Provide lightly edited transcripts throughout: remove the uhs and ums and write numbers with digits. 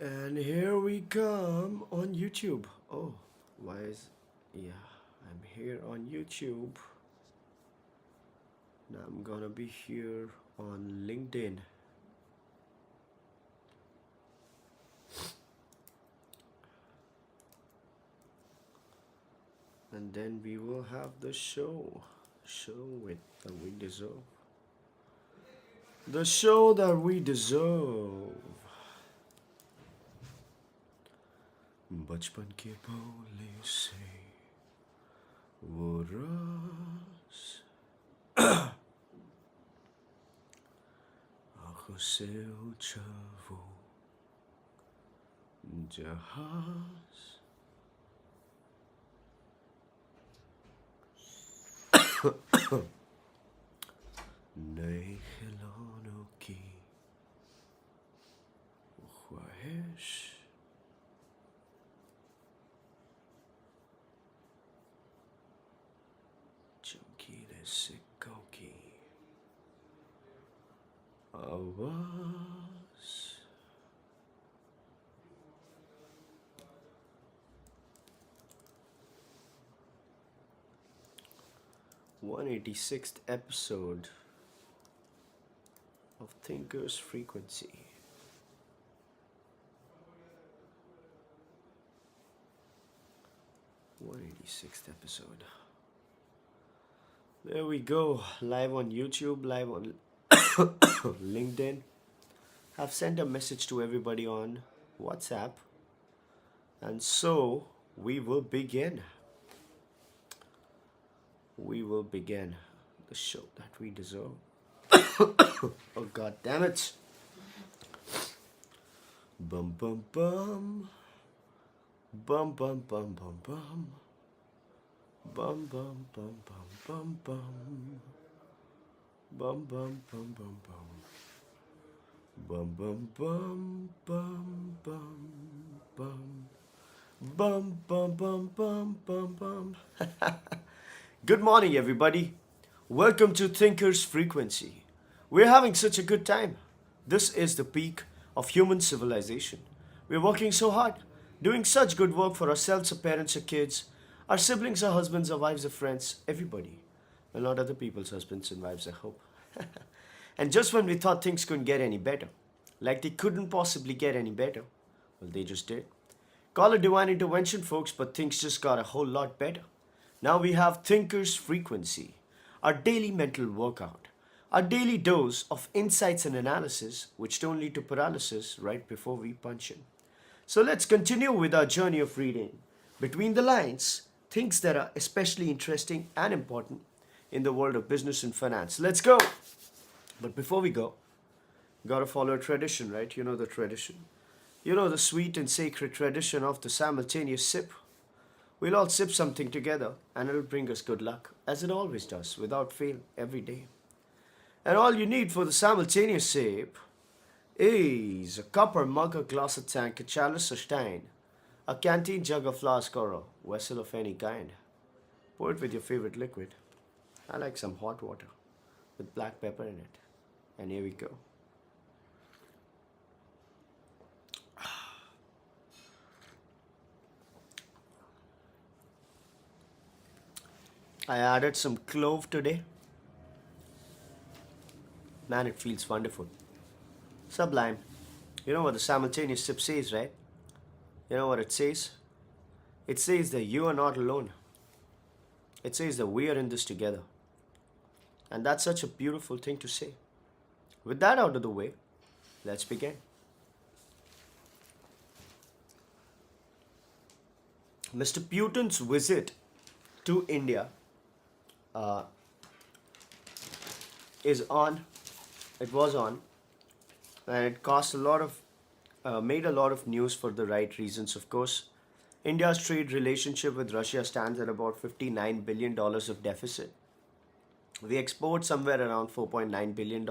And here we come on YouTube. Oh, why is. Yeah, I'm here on YouTube. Now I'm gonna be here on LinkedIn. And then we will have the show. Show it that we deserve. The show that we deserve. बचपन के बोले से वो राज आँखों से ऊंचा वो जहाज नए खिलौनों की ख्वाहिश चमकीले सिक्कों की आवाज 186th episode of Thinker's Frequency. Episode. There we go. Live on YouTube, live on LinkedIn. I've sent a message to everybody on WhatsApp. And so we will begin. We will begin the show that we deserve. Oh, God damn it. Bum, bum, bum. Bum, bum, bum, bum, bum. Bum, bum, bum, bum, bum, bum. Bum, bum, bum, bum, bum. Bum, bum, bum, bum, bum, bum. Bum, bum, bum, bum, bum, bum. Good morning, everybody. Welcome to Thinker's Frequency. We're having such a good time. This is the peak of human civilization. We're working so hard, doing such good work for ourselves, our parents, our kids, our siblings, our husbands, our wives, our friends, everybody. Well, not other people's husbands and wives, I hope. And just when we thought things couldn't get any better, like they couldn't possibly get any better, well, they just did. Call it divine intervention, folks, but things just got a whole lot better. Now we have Thinker's Frequency, our daily mental workout, our daily dose of insights and analysis, which don't lead to paralysis right before we punch in. So let's continue with our journey of reading between the lines, things that are especially interesting and important in the world of business and finance. Let's go. But before we go, gotta follow a tradition, right? You know the tradition. You know the sweet and sacred tradition of the simultaneous sip. We'll all sip something together and it'll bring us good luck, as it always does, without fail, every day. And all you need for the simultaneous sip is a copper mug, a glass, a tank, a chalice, a stein, a canteen jug, a flask, or a vessel of any kind. Pour it with your favorite liquid. I like some hot water with black pepper in it. And here we go. I added some clove today. Man, it feels wonderful. Sublime. You know what the simultaneous sip says, right? You know what it says? It says that you are not alone. It says that we are in this together. And that's such a beautiful thing to say. With that out of the way, let's begin. Mr. Putin's visit to India is on. It was on, and it caused a lot of, made a lot of news for the right reasons. Of course, India's trade relationship with Russia stands at about $59 billion of deficit. We export somewhere around $4.9 billion,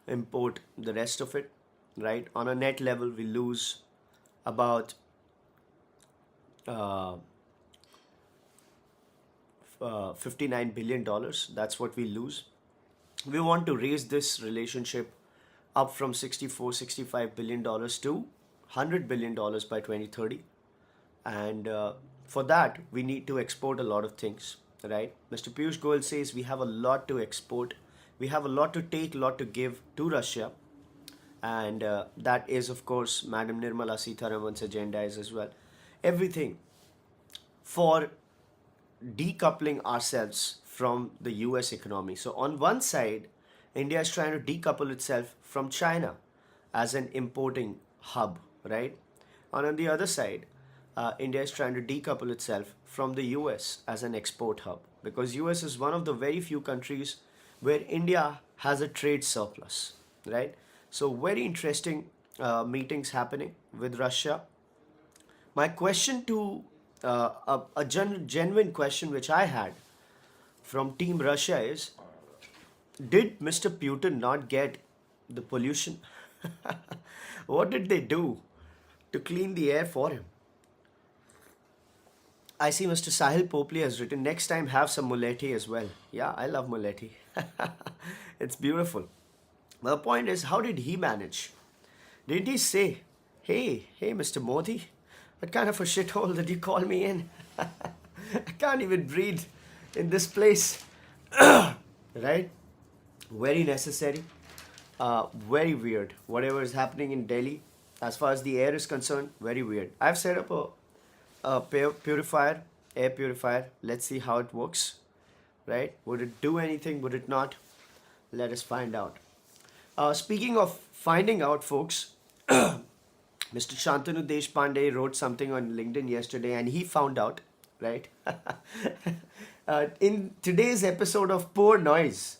import the rest of it, right? On a net level, we lose about $59 billion. That's what we lose. We want to raise this relationship up from $64, $65 billion to $100 billion by 2030. And for that, we need to export a lot of things, right? Mr. Piyush Goyal says we have a lot to export. We have a lot to take, a lot to give to Russia. And that is, of course, Madam Nirmala Sitharaman's agenda is as well. Everything for decoupling ourselves from the US economy. So on one side, India is trying to decouple itself from China as an importing hub, right? And on the other side, India is trying to decouple itself from the US as an export hub, because US is one of the very few countries where India has a trade surplus, right? So very interesting meetings happening with Russia. My question to a genuine question which I had from Team Russia is, did Mr. Putin not get the pollution? What did they do to clean the air for him? I see Mr. Sahil Popli has written, next time have some muleti as well. Yeah, I love muleti. It's beautiful. But the point is, how did he manage? Did he say, hey, Mr. Modi, what kind of a shithole did you call me in? I can't even breathe in this place. Right? Very necessary. Very weird. Whatever is happening in Delhi, as far as the air is concerned, very weird. I've set up a purifier, air purifier. Let's see how it works. Right? Would it do anything? Would it not? Let us find out. Speaking of finding out, folks, Mr. Shantanu Deshpande wrote something on LinkedIn yesterday and he found out, right? In today's episode of Poor Noise,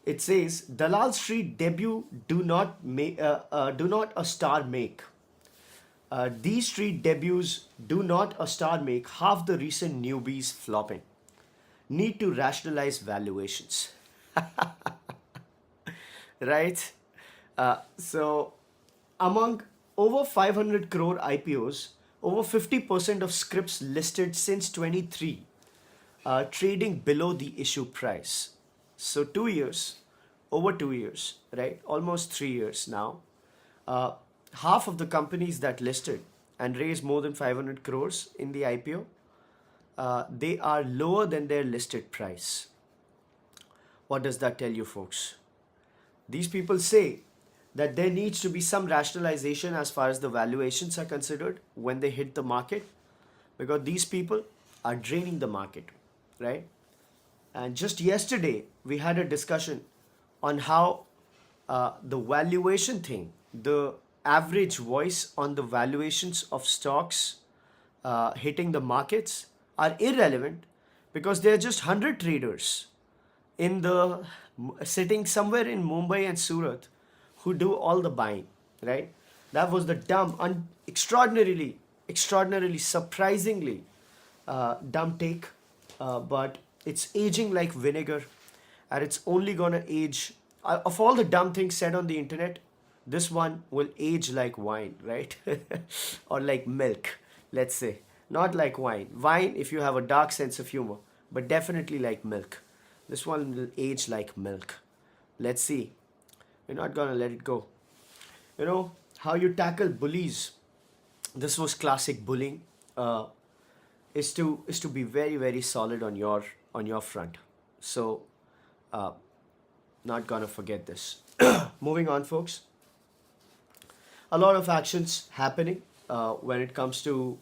it says, Dalal Street debut do not a star make. These street debuts do not a star make, half the recent newbies flopping. Need to rationalize valuations. Right? So, among over 500 crore IPOs, over 50% of scripts listed since 23 trading below the issue price. So 2 years, over 2 years, right? Almost 3 years now. Half of the companies that listed and raised more than 500 crores in the IPO, they are lower than their listed price. What does that tell you, folks? These people say that there needs to be some rationalization as far as the valuations are considered when they hit the market, because these people are draining the market, right? And just yesterday, we had a discussion on how the valuation thing, the average voice on the valuations of stocks hitting the markets are irrelevant, because there are just 100 traders in the sitting somewhere in Mumbai and Surat who do all the buying, right? That was the dumb, extraordinarily, surprisingly dumb take, but it's aging like vinegar, and it's only gonna age. Of all the dumb things said on the internet, this one will age like wine, right? Or like milk, let's say. Not like wine. Wine, if you have a dark sense of humor, but definitely like milk. This one will age like milk. Let's see. We're not gonna let it go. You know, how you tackle bullies. This was classic bullying. Is to be very, very solid on your front. So, not gonna forget this. Moving on, folks. A lot of actions happening when it comes to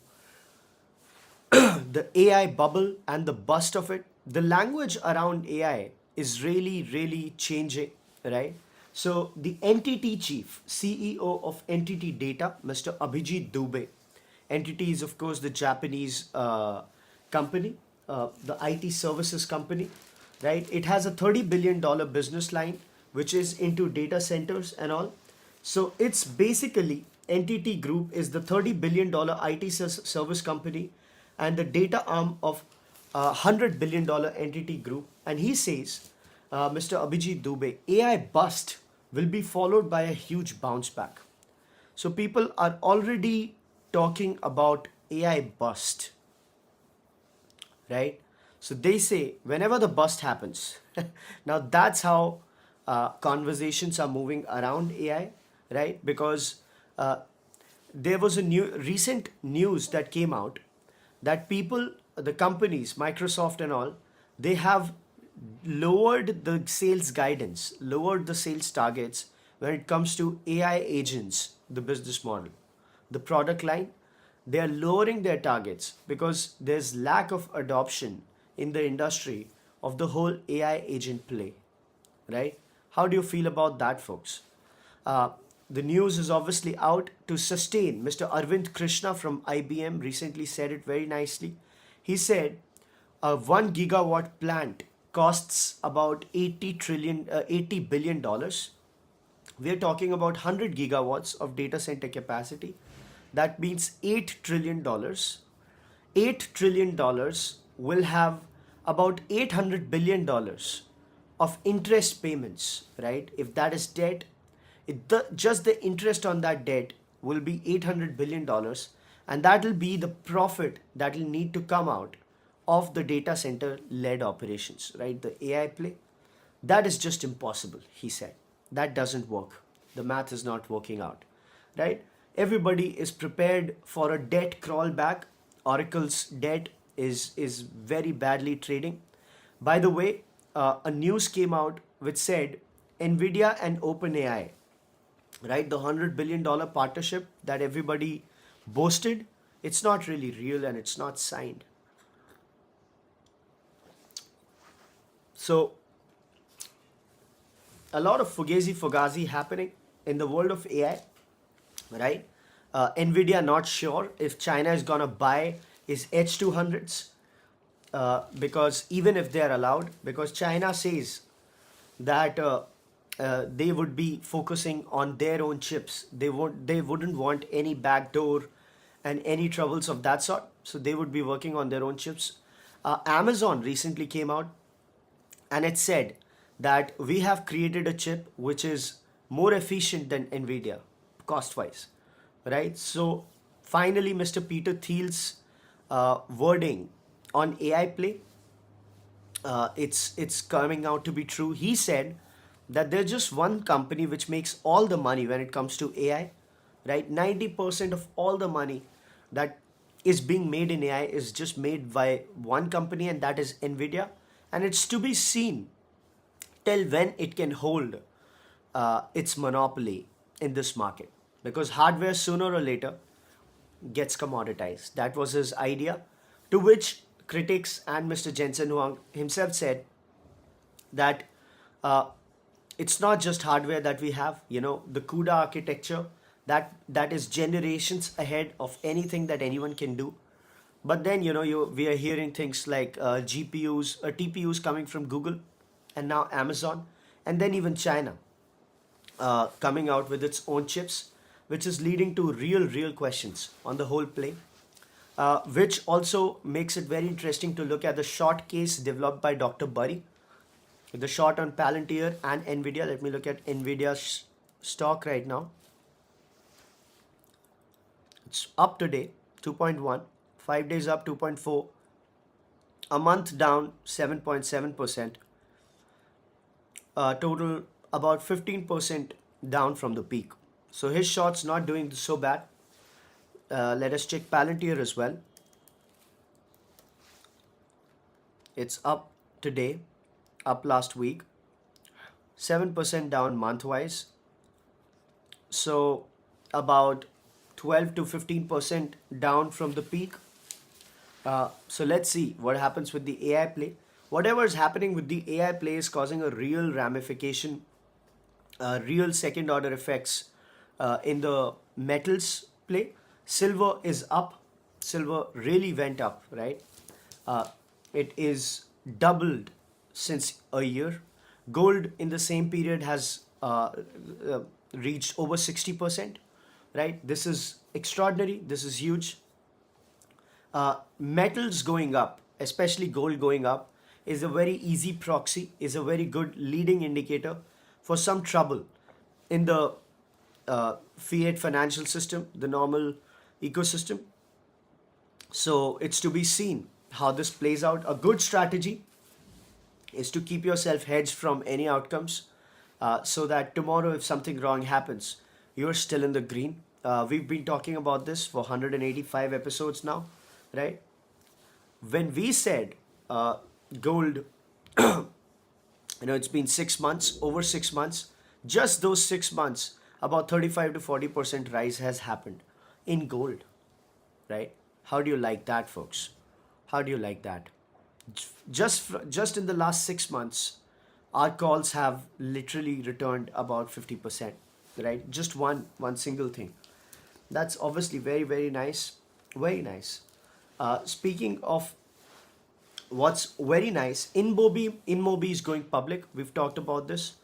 the AI bubble and the bust of it. The language around AI is really, really changing, right? So the entity chief, CEO of Entity Data, Mr. Abhijit Dubey. Entity is, of course, the Japanese company, the IT services company, right? It has a $30 billion business line, which is into data centers and all. So it's basically, Entity Group is the $30 billion IT service company and the data arm of $100 billion Entity Group. And he says, Mr. Abhijit Dubey, AI bust will be followed by a huge bounce back. So people are already talking about AI bust, right? So they say whenever the bust happens, now that's how conversations are moving around AI, right? Because there was a recent news that came out that people, the companies, Microsoft and all, they have lowered the sales guidance, lowered the sales targets when it comes to AI agents, the business model, the product line. They are lowering their targets because there's lack of adoption in the industry of the whole AI agent play, right? How do you feel about that, folks? Uh, the news is obviously out to sustain. Mr. Arvind Krishna from IBM recently said it very nicely. He said a 1 gigawatt plant costs about 80 billion dollars. We are talking about 100 gigawatts of data center capacity. That means $8 trillion. $8 trillion will have about $800 billion of interest payments, right? If that is debt, just the interest on that debt will be $800 billion, and that will be the profit that will need to come out of the data center led operations, right? The AI play. That is just impossible, he said. That doesn't work. The math is not working out, right? Everybody is prepared for a debt crawl back. Oracle's debt is very badly trading. By the way, a news came out which said Nvidia and OpenAI, right? The $100 billion partnership that everybody boasted, it's not really real and it's not signed. So a lot of fugazi happening in the world of AI, right? Nvidia not sure if China is gonna buy his H200s, because even if they are allowed, because China says that they would be focusing on their own chips. They wouldn't want any backdoor and any troubles of that sort. So they would be working on their own chips. Amazon recently came out and it said that we have created a chip which is more efficient than Nvidia cost wise, right? So finally, Mr. Peter Thiel's wording on AI play, it's coming out to be true. He said that there's just one company which makes all the money when it comes to AI, right? 90% of all the money that is being made in AI is just made by one company, and that is Nvidia. And it's to be seen till when it can hold its monopoly in this market, because hardware sooner or later gets commoditized. That was his idea, to which critics and Mr. Jensen Huang himself said that it's not just hardware that we have, the CUDA architecture that is generations ahead of anything that anyone can do. But then, we are hearing things like GPUs, TPUs coming from Google and now Amazon, and then even China coming out with its own chips, which is leading to real questions on the whole play. Which also makes it very interesting to look at the short case developed by Dr. Burry, the short on Palantir and Nvidia. Let me look at Nvidia's stock right now. It's up today, 2.1, 5 days up, 2.4, a month down, 7.7%, total about 15% down from the peak. So his short's not doing so bad. Let us check Palantir as well. It's up today, up last week, 7% down month-wise. So about 12 to 15% down from the peak. So let's see what happens with the AI play. Whatever is happening with the AI play is causing a real ramification, real second order effects in the metals play. Silver is up. Silver really went up, right? It is doubled since a year. Gold in the same period has reached over 60%, right? This is extraordinary. This is huge. Metals going up, especially gold going up, is a very easy proxy, is a very good leading indicator for some trouble in the fiat financial system, the normal ecosystem. So it's to be seen how this plays out. A good strategy is to keep yourself hedged from any outcomes, so that tomorrow if something wrong happens, you're still in the green. We've been talking about this for 185 episodes now, right? When we said gold, it's been 6 months, over 6 months, just those 6 months, about 35 to 40% rise has happened in gold, right? How do you like that, folks? How do you like that? Just in the last 6 months, our calls have literally returned about 50%, right? Just one single thing. That's obviously very, very nice. Very nice. Speaking of what's very nice, InMobi is going public. We've talked about this.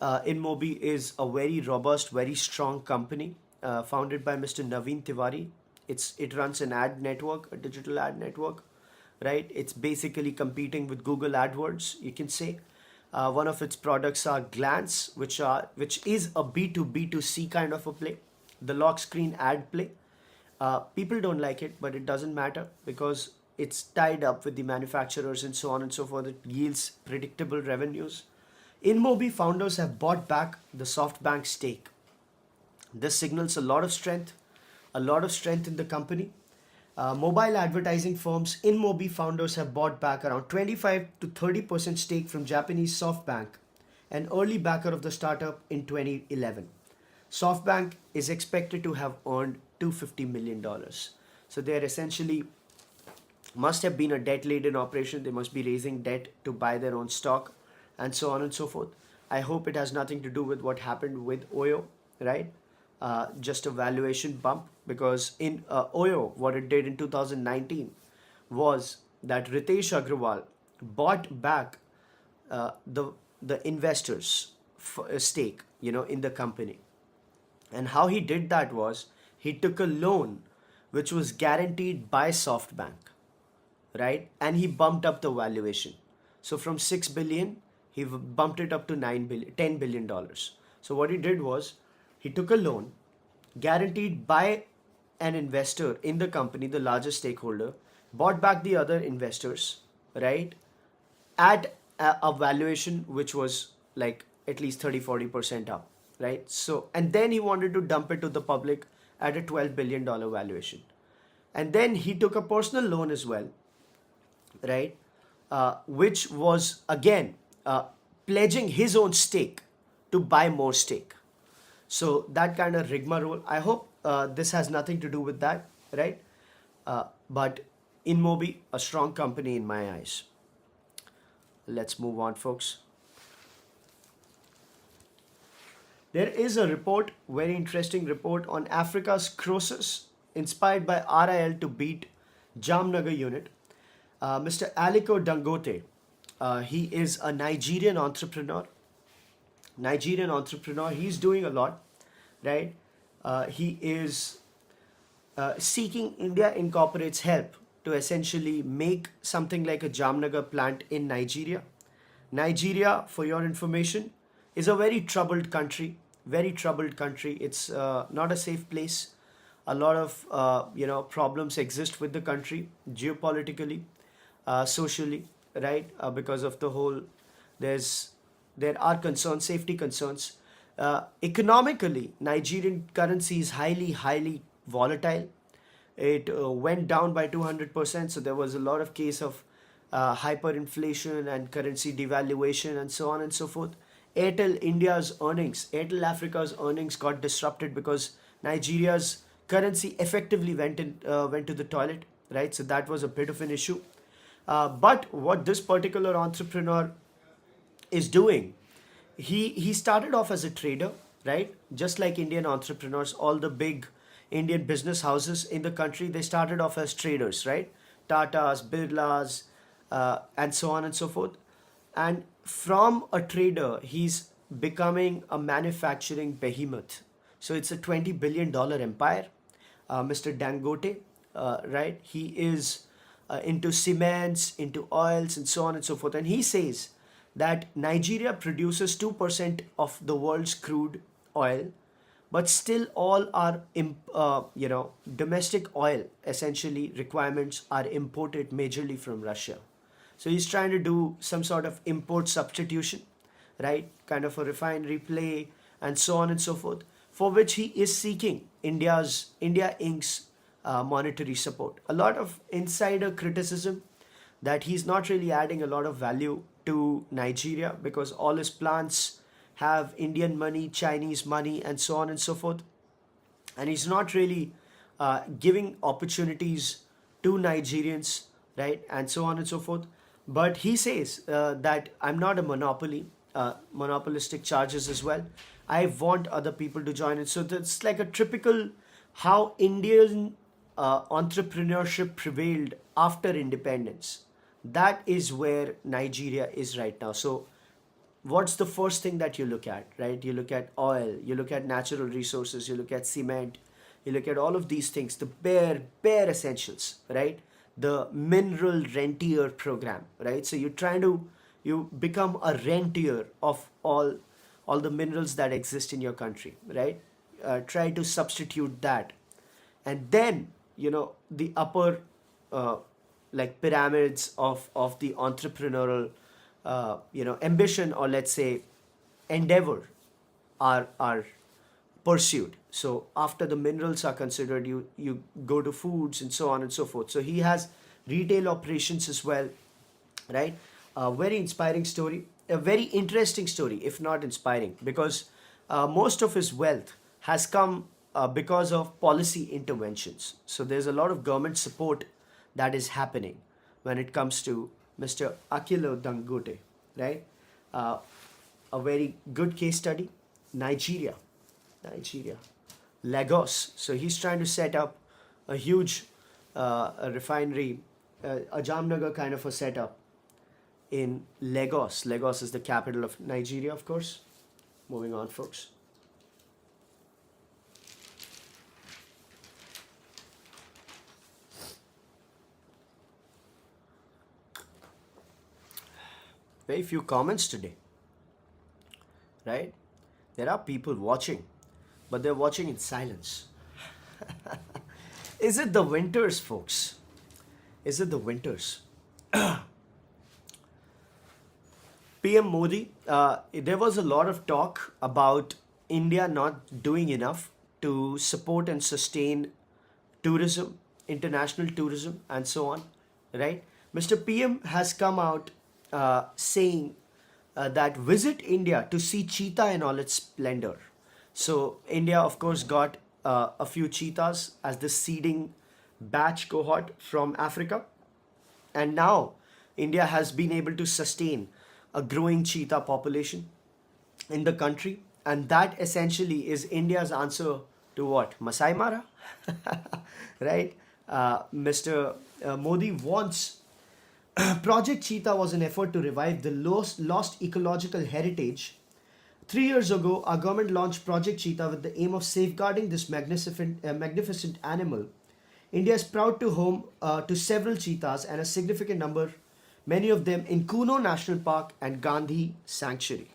InMobi is a very robust, very strong company founded by Mr. Naveen Tiwari. It runs an ad network, a digital ad network, right? It's basically competing with Google AdWords, you can say. One of its products are Glance, which is a B2B2C kind of a play, the lock screen ad play. People don't like it, but it doesn't matter because it's tied up with the manufacturers and so on and so forth. It yields predictable revenues. InMobi founders have bought back the SoftBank stake. This signals a lot of strength in the company. Mobile advertising firms InMobi founders have bought back around 25 to 30% stake from Japanese SoftBank, an early backer of the startup in 2011. SoftBank is expected to have earned $250 million. So they're essentially must have been a debt-laden operation. They must be raising debt to buy their own stock and so on and so forth. I hope it has nothing to do with what happened with Oyo, right? Just a valuation bump, because in Oyo, what it did in 2019 was that Ritesh Agrawal bought back the investors' stake, in the company. And how he did that was he took a loan which was guaranteed by SoftBank, right? And he bumped up the valuation. So from 6 billion, he bumped it up to $10 billion. So what he did was he took a loan guaranteed by an investor in the company, the largest stakeholder, bought back the other investors, right? At a valuation which was like at least 30-40% up, right? So, and then he wanted to dump it to the public at a $12 billion valuation. And then he took a personal loan as well, right? Which was again pledging his own stake to buy more stake. So that kind of rigmarole. I hope this has nothing to do with that, right? But InMobi, a strong company in my eyes. Let's move on, folks. There is a report, very interesting report on Africa's Croesus, inspired by RIL to beat Jamnagar unit. Mr. Aliko Dangote, he is a Nigerian entrepreneur. He's doing a lot, right? He is seeking India Incorporate's help to essentially make something like a Jamnagar plant in Nigeria. Nigeria, for your information, is a very troubled country. It's not a safe place. A lot of problems exist with the country geopolitically, socially, right? Because of the whole, there are concerns, safety concerns. Economically, Nigerian currency is highly volatile. It went down by 200%. So there was a lot of case of hyperinflation and currency devaluation and so on and so forth. Airtel Africa's earnings got disrupted because Nigeria's currency effectively went to the toilet, right? So that was a bit of an issue. But what this particular entrepreneur is doing, he started off as a trader, right? Just like Indian entrepreneurs, all the big Indian business houses in the country, they started off as traders, right? Tatas, Birlas, and so on and so forth. And from a trader, he's becoming a manufacturing behemoth. So it's a $20 billion empire. Mr. Dangote, right? He is into cements, into oils, and so on and so forth. And he says that Nigeria produces 2% of the world's crude oil, but still all our domestic oil essentially requirements are imported majorly from Russia. So he's trying to do some sort of import substitution, right? Kind of a refinery play and so on and so forth. for which he is seeking India Inc.'s monetary support. A lot of insider criticism that he's not really adding a lot of value to Nigeria because all his plants have Indian money, Chinese money, and so on and so forth. And he's not really giving opportunities to Nigerians, right, and so on and so forth. But he says that I'm not a monopoly, monopolistic charges as well. I want other people to join it. So that's like a typical how Indian entrepreneurship prevailed after independence. That is where Nigeria is right now. So what's the first thing that you look at, right? You look at oil, you look at natural resources, you look at cement, you look at all of these things, the bare essentials, right? The mineral rentier program, right? So you become a rentier of all the minerals that exist in your country, right? Try to substitute that, and then the upper like pyramids of the entrepreneurial ambition, or let's say endeavor, are pursued. So after the minerals are considered, you go to foods and so on and so forth. So he has retail operations as well, right? A very inspiring story, a very interesting story, if not inspiring, because most of his wealth has come because of policy interventions. So there's a lot of government support that is happening when it comes to Mr. Akilo Dangote, right? A very good case study, Nigeria, Lagos. So he's trying to set up a huge a refinery, a Jamnagar kind of a setup in Lagos. Lagos is the capital of Nigeria, of course. Moving on, folks. Very few comments today, right? There are people watching, but they're watching in silence. Is it the winters, folks? Is it the winters? PM Modi, there was a lot of talk about India not doing enough to support and sustain tourism, international tourism, and so on, right? Mr. PM has come out saying that visit India to see cheetah in all its splendor. So India, of course, got a few cheetahs as the seeding batch cohort from Africa, and now India has been able to sustain a growing cheetah population in the country, and that essentially is India's answer to what? Masai Mara, right? Mr. Modi wants Project Cheetah was an effort to revive the lost ecological heritage. 3 years ago, our government launched Project Cheetah with the aim of safeguarding this magnificent animal. India is proud to home to several cheetahs and a significant number, many of them in Kuno National Park and Gandhi Sanctuary.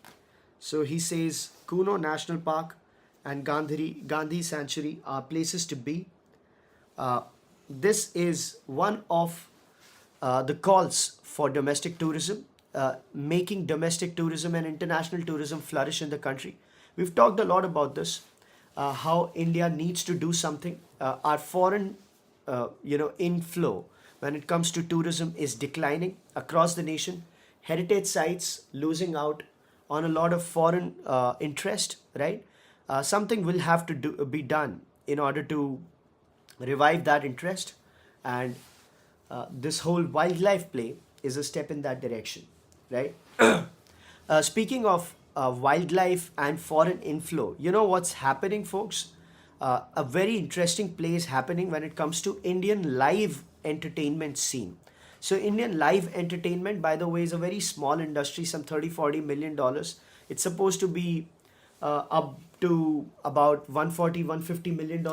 So he says Kuno National Park and Gandhi Sanctuary are places to be. This is one of the calls for domestic tourism, making domestic tourism and international tourism flourish in the country. We've talked a lot about this, how India needs to do something. Our foreign, inflow when it comes to tourism is declining across the nation. Heritage sites losing out on a lot of foreign interest, right? Something will have to be done in order to revive that interest, and this whole wildlife play is a step in that direction, right? Speaking of wildlife and foreign inflow, you know what's happening, folks? A very interesting play is happening when it comes to Indian live entertainment scene. So Indian live entertainment, by the way, is a very small industry, some $30-40 million. It's supposed to be up to about $140-150 million,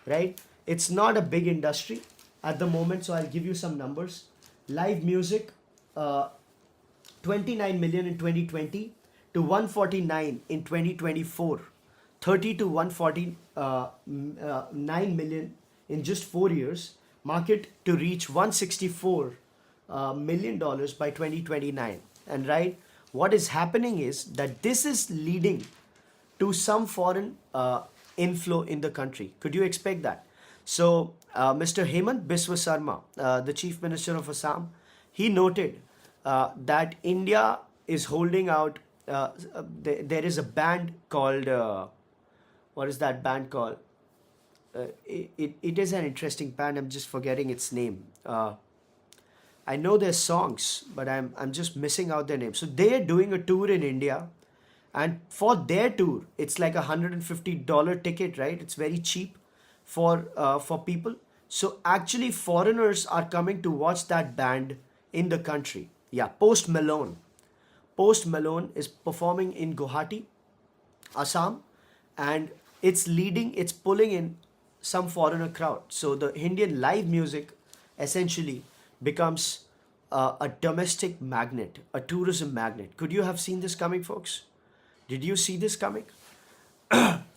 right? It's not a big industry at the moment, so I'll give you some numbers. Live music, 29 million in 2020 to 149 in 2024, 30 to 149 million in just 4 years. Market to reach $164 million by 2029. And right, what is happening is that this is leading to some foreign inflow in the country. Could you expect that? So, Mr. Hemant Biswa Sarma, the Chief Minister of Assam, he noted that India is holding out. There is a band called, what is that band called? It is an interesting band. I'm just forgetting its name. I know their songs, but I'm just missing out their name. So they're doing a tour in India, and for their tour, it's like $150 ticket, right? It's very cheap for people. So actually, foreigners are coming to watch that band in the country. Yeah, Post Malone. Post Malone is performing in Guwahati, Assam, and it's pulling in some foreigner crowd. So the Indian live music essentially becomes a domestic magnet, a tourism magnet. Could you have seen this coming, folks? Did you see this coming?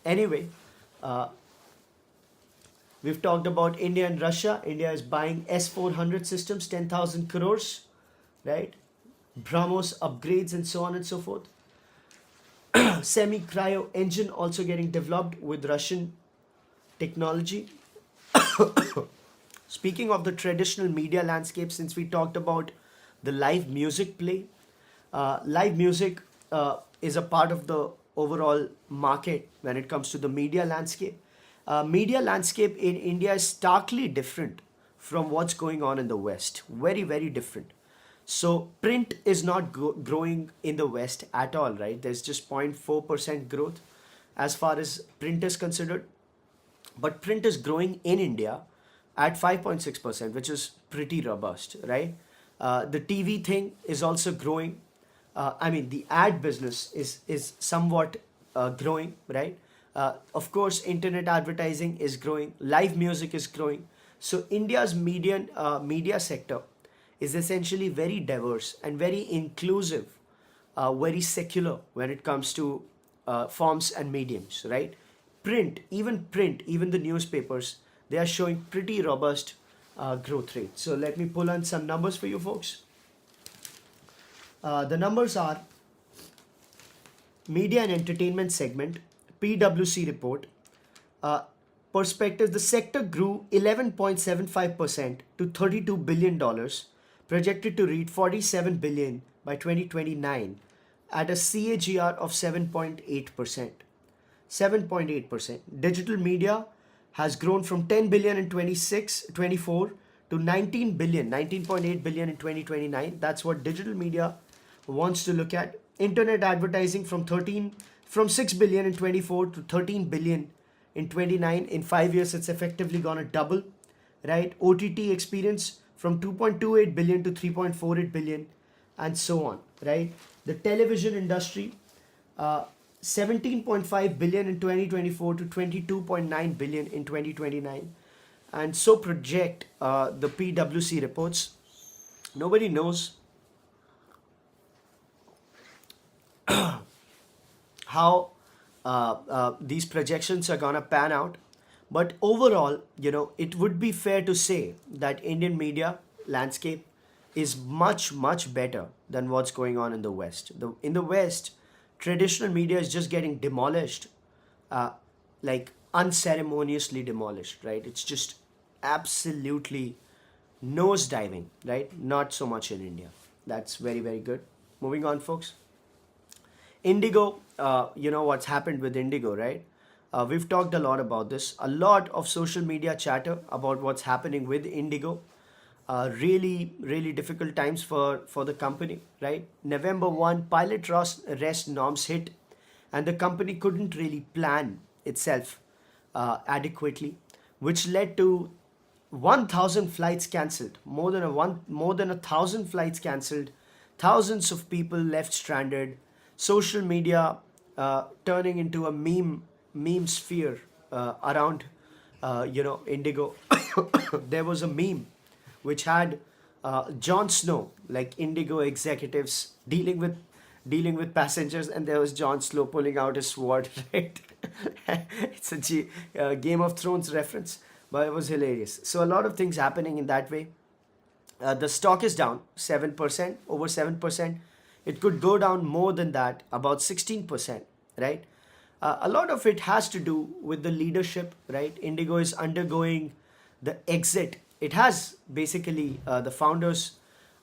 Anyway, we've talked about India and Russia. India is buying S400 systems, 10,000 crores, right? BRAMOS upgrades and so on and so forth. Semi-cryo engine also getting developed with Russian technology. Speaking of the traditional media landscape, since we talked about the live music play, live music is a part of the overall market when it comes to the media landscape. Media landscape in India is starkly different from what's going on in the West. Very, very different. So print is not growing in the West at all, right? There's just 0.4% growth as far as print is considered. But print is growing in India at 5.6%, which is pretty robust, right? The TV thing is also growing. The ad business is somewhat growing, right? Of course, internet advertising is growing. Live music is growing. So India's media sector is essentially very diverse and very inclusive, very secular when it comes to forms and mediums, right? Print, even the newspapers, they are showing pretty robust growth rate. So let me pull on some numbers for you folks. The numbers are media and entertainment segment, PwC report. Perspective, the sector grew 11.75% to $32 billion, projected to reach $47 billion by 2029 at a CAGR of 7.8%. 7.8%. Digital media has grown from 10 billion in 24 to 19 billion, 19.8 billion in 2029. That's what digital media wants to look at. Internet advertising from 6 billion in 24 to 13 billion in 29. In 5 years, it's effectively gonna double, right? OTT experience from 2.28 billion to 3.48 billion, and so on, right? The television industry, 17.5 billion in 2024 to 22.9 billion in 2029, and so project the PwC reports. Nobody knows how these projections are gonna pan out, but overall, it would be fair to say that Indian media landscape is much better than what's going on in the West. In the West, traditional media is just getting demolished, like unceremoniously demolished, right? It's just absolutely nose diving, right? Not so much in India. That's very, very good. Moving on, folks. Indigo, what's happened with Indigo, right? We've talked a lot about this. A lot of social media chatter about what's happening with Indigo. Really difficult times for the company, right? November 1, pilot rest norms hit, and the company couldn't really plan itself adequately, which led to 1,000 flights cancelled, more than 1,000 flights cancelled, thousands of people left stranded, social media turning into a meme sphere around Indigo. There was a meme which had Jon Snow, like Indigo executives dealing with passengers, and there was Jon Snow pulling out his sword, right? It's a Game of Thrones reference, but it was hilarious. So a lot of things happening in that way. The stock is down 7%, over 7%. It could go down more than that, about 16%, right? A lot of it has to do with the leadership, right? Indigo is undergoing the exit. It has basically the founders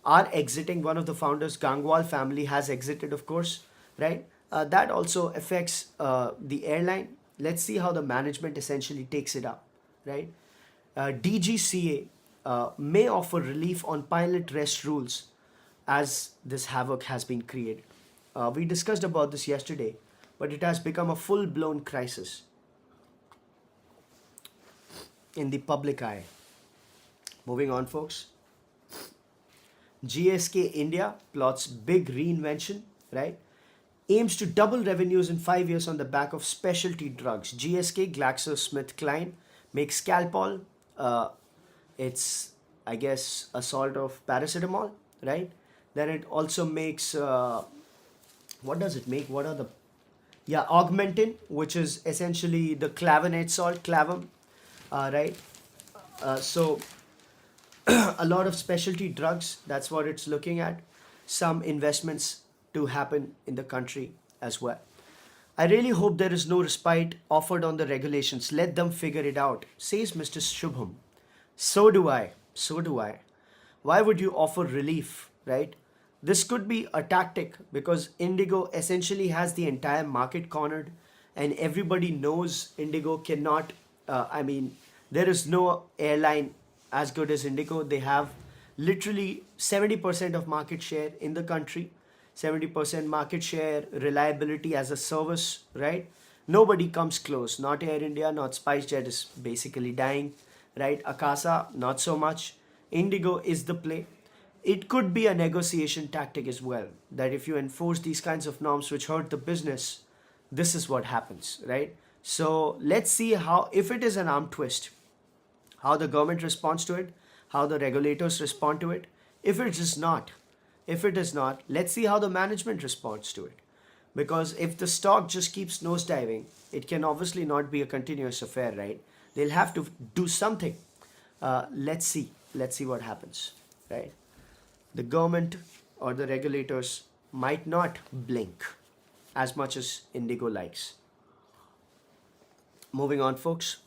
are exiting. One of the founders, Gangwal family, has exited, of course, right? That also affects the airline. Let's see how the management essentially takes it up, right? DGCA may offer relief on pilot rest rules as this havoc has been created. We discussed about this yesterday, but it has become a full-blown crisis in the public eye. Moving on, folks. GSK India plots big reinvention, right? Aims to double revenues in 5 years on the back of specialty drugs. GSK GlaxoSmithKline makes Calpol. It's, I guess, a sort of paracetamol, right? Then it also makes, what does it make? What are the, yeah, Augmentin, which is essentially the clavinate salt, clavum, right? So a lot of specialty drugs, that's what it's looking at. Some investments to happen in the country as well. I really hope there is no respite offered on the regulations. Let them figure it out, says Mr. Shubham. So do I. So do I. Why would you offer relief, right? This could be a tactic because Indigo essentially has the entire market cornered, and everybody knows Indigo cannot, there is no airline as good as Indigo. They have literally 70% of market share in the country, 70% market share, reliability as a service, right? Nobody comes close. Not Air India, not SpiceJet is basically dying, right? Akasa, not so much. Indigo is the play. It could be a negotiation tactic as well, that if you enforce these kinds of norms which hurt the business, this is what happens, right? So let's see how, if it is an arm twist, how the government responds to it, how the regulators respond to it. If it is not, let's see how the management responds to it. Because if the stock just keeps nosediving, it can obviously not be a continuous affair, right? They'll have to do something. Let's see what happens, right? The government or the regulators might not blink as much as Indigo likes. Moving on, folks.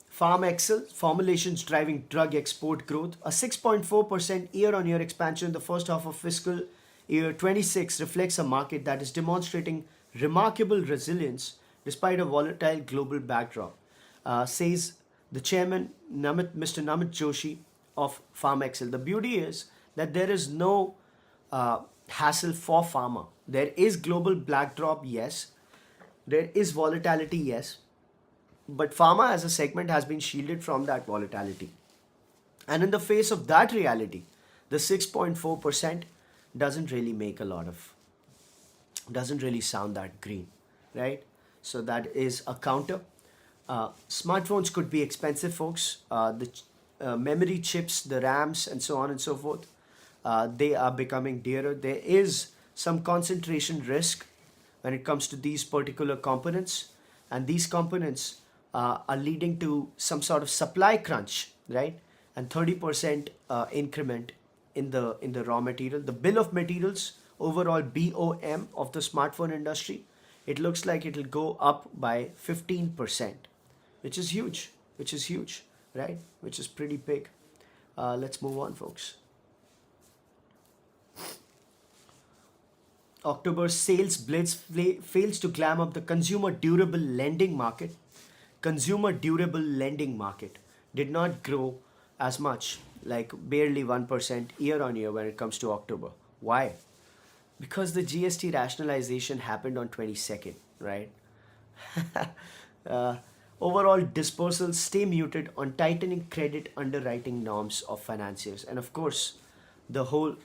Farm Excel, formulations driving drug export growth. A 6.4% year-on-year expansion in the first half of fiscal year 26 reflects a market that is demonstrating remarkable resilience despite a volatile global backdrop, says the chairman, Mr. Namit Joshi of Farm Excel. The beauty is that there is no hassle for pharma. There is global backdrop, yes. There is volatility, yes. But pharma as a segment has been shielded from that volatility. And in the face of that reality, the 6.4% doesn't really sound that green, right? So that is a counter. Smartphones could be expensive, folks. The memory chips, the RAMs, and so on and so forth, they are becoming dearer. There is some concentration risk when it comes to these particular components, and these components are leading to some sort of supply crunch, right? And 30% increment in the raw material. The bill of materials, overall BOM of the smartphone industry, it looks like it'll go up by 15%, which is huge, right? Which is pretty big. Let's move on, folks. October sales blitz fails to clam up the consumer durable lending market. Consumer durable lending market did not grow as much, like barely 1% year on year when it comes to October. Why? Because the GST rationalization happened on 22nd, right? Overall dispersals stay muted on tightening credit underwriting norms of financiers. And of course, the whole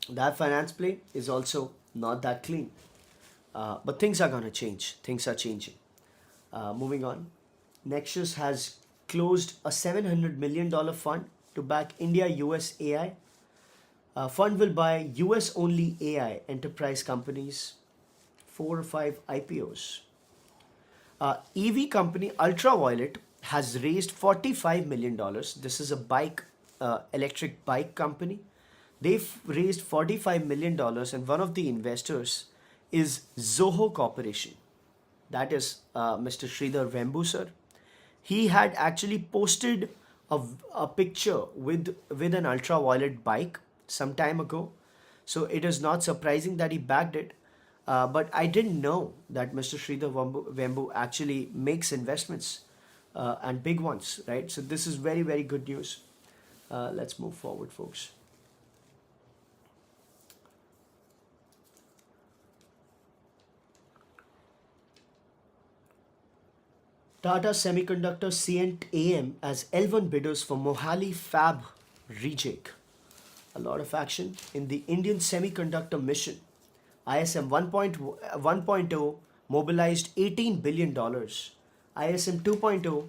that finance play is also not that clean. But things are going to change. Things are changing. Moving on. Nexus has closed a $700 million fund to back India US AI. Fund will buy US only AI enterprise companies, 4 or 5 IPOs. EV company Ultraviolet has raised $45 million. This is a bike electric bike company. They've raised $45 million, and one of the investors is Zoho Corporation. That is Mr. Sridhar Vembu, sir. He had actually posted a picture with an ultraviolet bike some time ago. So it is not surprising that he backed it. But I didn't know that Mr. Sridhar Vembu actually makes investments and big ones, right? So this is very, very good news. Let's move forward, folks. Tata Semiconductor sent AM as L1 bidders for Mohali Fab rejig. A lot of action in the Indian semiconductor mission. ISM 1.0 mobilized $18 billion. ISM 2.0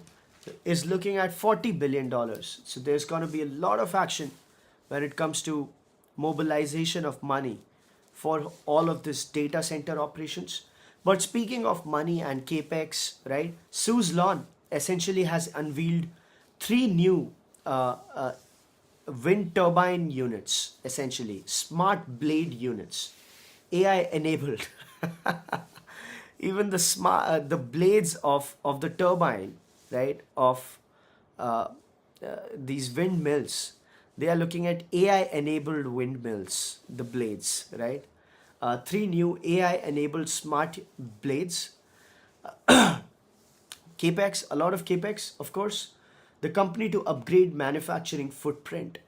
is looking at $40 billion. So there's going to be a lot of action when it comes to mobilization of money for all of this data center operations. But speaking of money and capex, right? Suzlon essentially has unveiled 3 new wind turbine units, essentially smart blade units, AI enabled. Even the blades of the turbine, right, of these windmills, they are looking at AI enabled windmills, the blades, right? 3 new AI enabled smart blades. Capex, a lot of capex, of course. The company to upgrade manufacturing footprint.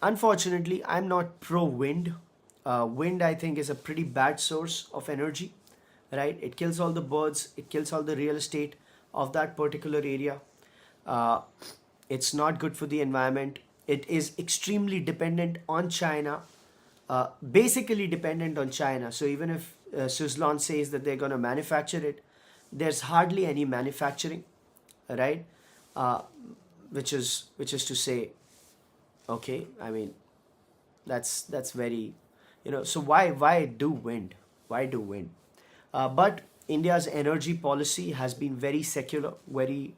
Unfortunately, I'm not pro wind. Wind, I think, is a pretty bad source of energy, right? It kills all the birds, it kills all the real estate of that particular area. It's not good for the environment. It is extremely dependent on China, basically dependent on China. So even if Suzlon says that they're going to manufacture it, there's hardly any manufacturing, right? Which is to say, okay, I mean, that's very, so why do wind? Why do wind? But India's energy policy has been very secular, very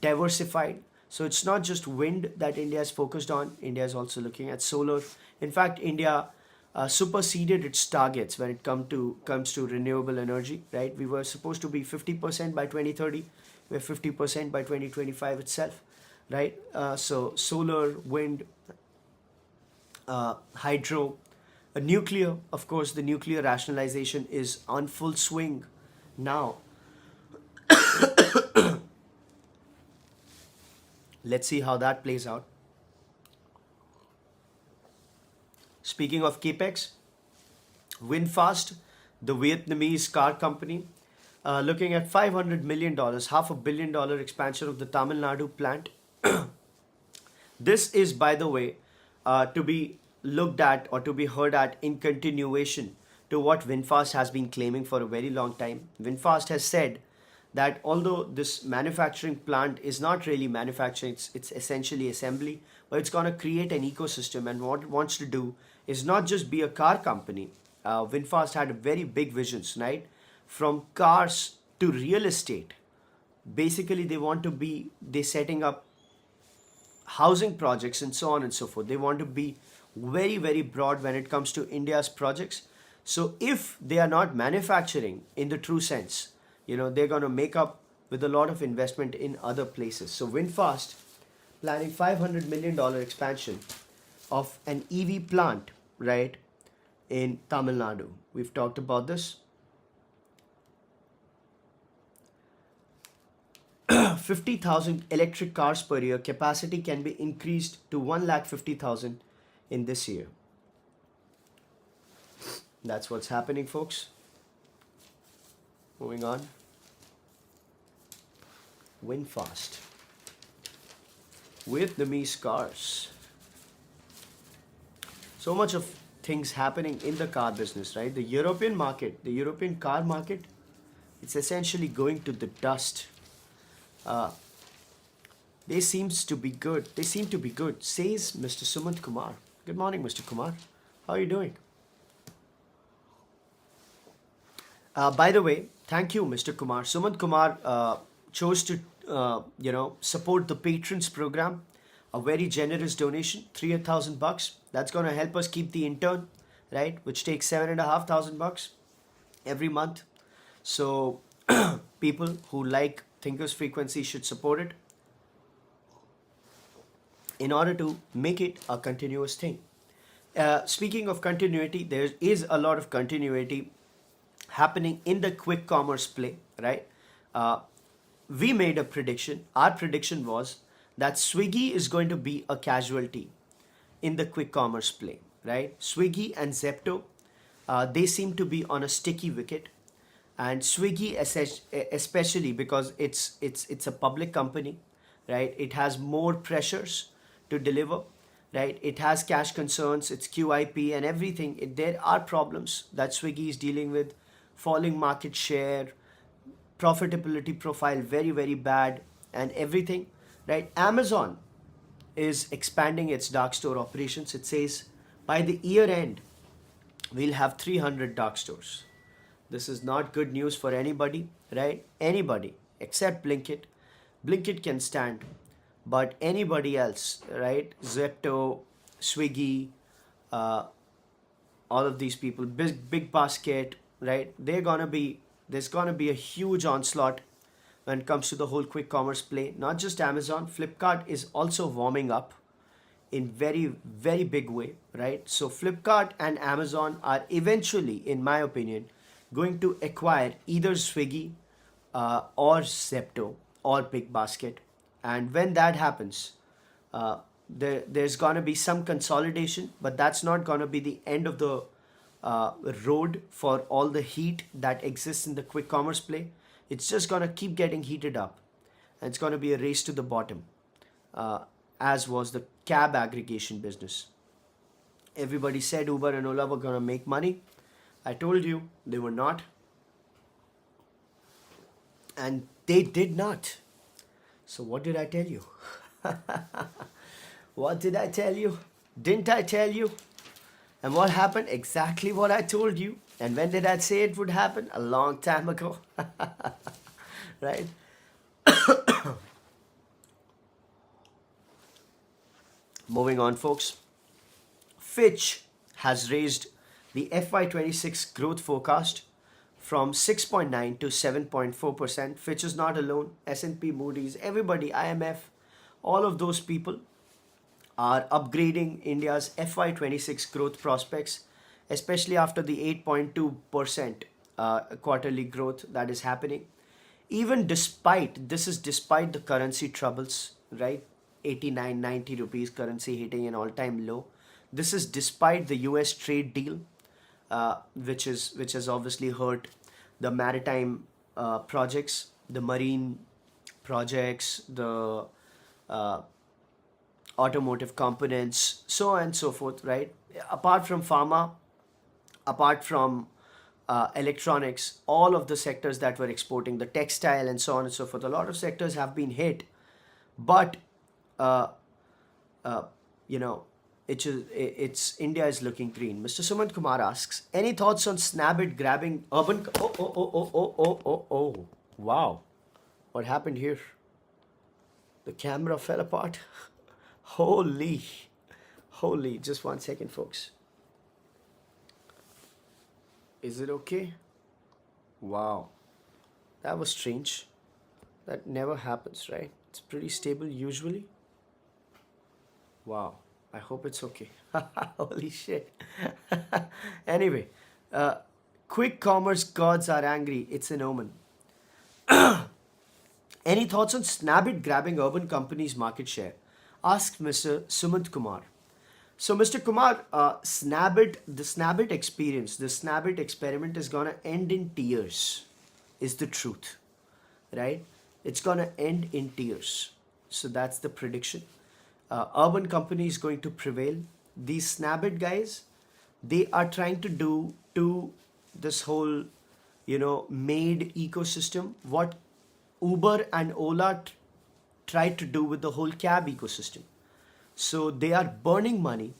diversified. So it's not just wind that India is focused on. India is also looking at solar. In fact, India superseded its targets when it comes to renewable energy, right? We were supposed to be 50% by 2030. We're 50% by 2025 itself, right? So solar, wind, hydro, nuclear, of course, the nuclear rationalization is on full swing now. Let's see how that plays out. Speaking of capex, Vinfast, the Vietnamese car company, looking at $500 million, $500 million expansion of the Tamil Nadu plant. This is, by the way, to be looked at or to be heard at in continuation to what Vinfast has been claiming for a very long time. Vinfast has said that although this manufacturing plant is not really manufacturing, it's essentially assembly, but it's going to create an ecosystem, and what it wants to do is not just be a car company. Vinfast had very big visions, right? From cars to real estate. Basically, they're setting up housing projects and so on and so forth. They want to be very, very broad when it comes to India's projects. So if they are not manufacturing in the true sense, they're going to make up with a lot of investment in other places. So Vinfast planning $500 million expansion of an EV plant, right, in Tamil Nadu. We've talked about this. 50,000 electric cars per year. Capacity can be increased to 150,000 in this year. That's what's happening, folks. Moving on. Vinfast. Vietnamese cars. So much of things happening in the car business, right? The European market, the European car market, it's essentially going to the dust. They seem to be good, says Mr. Sumanth Kumar. Good morning, Mr. Kumar. How are you doing? By the way, thank you, Mr. Kumar. Sumanth Kumar chose to, support the patrons program. a very generous donation, $3,000. That's going to help us keep the intern, right? Which takes $7,500 every month. So people who like Thinkers Frequency should support it in order to make it a continuous thing. Speaking of continuity, there is a lot of continuity happening in the quick commerce play, right? We made a prediction. Our prediction was that Swiggy is going to be a casualty in the quick commerce play, right? Swiggy and Zepto, they seem to be on a sticky wicket, and Swiggy especially because it's a public company, right? It has more pressures to deliver, right? It has cash concerns, it's QIP and everything. There are problems that Swiggy is dealing with, falling market share, profitability profile very very bad, and everything, right? Amazon is expanding its dark store operations. It says by the year end we'll have 300 dark stores. This is not good news for anybody, right? Anybody except Blinkit. Blinkit can stand, but anybody else, right? Zepto, Swiggy, all of these people, big basket, right? There's gonna be a huge onslaught when it comes to the whole quick commerce play. Not just Amazon, Flipkart is also warming up in very very big way, right? So Flipkart and Amazon are eventually, in my opinion, going to acquire either Swiggy or Zepto or Big Basket, and when that happens, there's gonna be some consolidation, but that's not gonna be the end of the road for all the heat that exists in the quick commerce play. It's just gonna keep getting heated up, and it's gonna be a race to the bottom, as was the cab aggregation business. Everybody said Uber and Ola were gonna make money. I told you they were not, and they did not. So what did I tell you? What did I tell you? Didn't I tell you? And what happened? Exactly what I told you. And when did I say it would happen? A long time ago. Right? Moving on, folks. Fitch has raised the FY26 growth forecast from 6.9 to 7.4%. Fitch is not alone. S&P, Moody's, everybody, IMF, all of those people are upgrading India's FY26 growth prospects, especially after the 8.2% quarterly growth that is happening. Even despite the currency troubles, right? 89, 90 rupees currency hitting an all-time low. This is despite the US trade deal, which has obviously hurt the maritime projects, the marine projects, the automotive components, so on and so forth, right? Apart from pharma, apart from electronics, all of the sectors that were exporting, the textile and so on and so forth, a lot of sectors have been hit. But you know, it's India is looking green. Mr. Sumanth Kumar asks, any thoughts on Snabit grabbing urban? Oh! Wow, what happened here? The camera fell apart. Holy! Just 1 second, folks. Is it okay? Wow, that was strange. That never happens, right? It's pretty stable usually. Wow, I hope it's okay. Holy shit. Anyway, quick commerce gods are angry. It's an omen. Any thoughts on Snabit grabbing urban companies' market share? Asked Mr. Sumanth Kumar. So, Mr. Kumar, the Snabit experience, the Snabit experiment is gonna end in tears, is the truth, right? It's gonna end in tears. So that's the prediction. Urban company is going to prevail. These Snabit guys, they are trying to do to this whole, made ecosystem what Uber and Ola tried to do with the whole cab ecosystem. So they are burning money.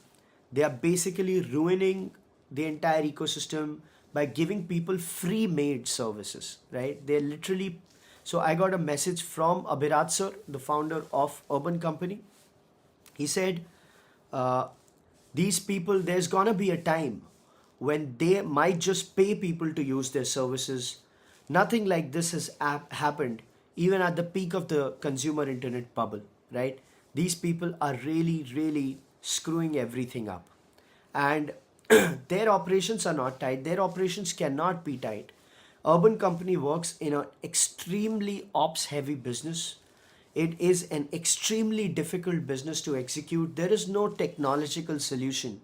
They are basically ruining the entire ecosystem by giving people free made services, right? They're literally. So I got a message from Abhiraj sir, the founder of Urban Company. He said, uh, these people, there's gonna be a time when they might just pay people to use their services. Nothing like this has happened even at the peak of the consumer internet bubble, right? These people are really, really screwing everything up. And their operations are not tight. Their operations cannot be tight. Urban Company works in an extremely ops heavy business. It is an extremely difficult business to execute. There is no technological solution